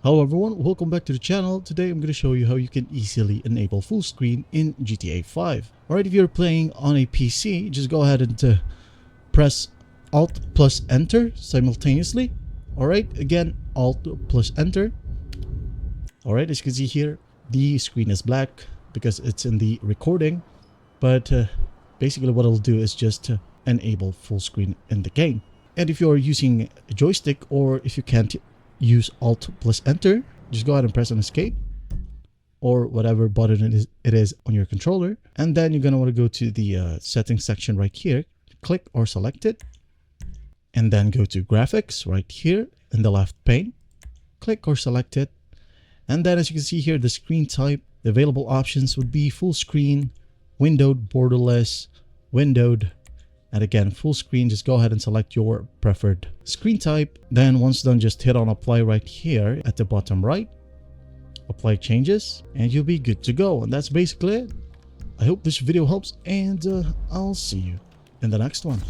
Hello everyone, welcome back to the channel. Today I'm going to show you how you can easily enable full screen in GTA 5. Alright, if you're playing on a PC, just go ahead and press Alt plus Enter simultaneously. Alright, again, Alt plus Enter. Alright, as you can see here, the screen is black because it's in the recording. But basically what it'll do is just enable full screen in the game. And if you're using a joystick, or if you can't use Alt plus Enter, just go ahead and press on Escape or whatever button it is on your controller, and then you're going to want to go to the settings section right here, click or select it, and then go to graphics right here in the left pane, click or select it, and then as you can see here, the screen type, the available options would be full screen, windowed, borderless, windowed, and again full screen. Just go ahead and select your preferred screen type. Then once done, just hit on apply right here at the bottom right, apply changes, and you'll be good to go. And that's basically it. I hope this video helps, and I'll see you in the next one.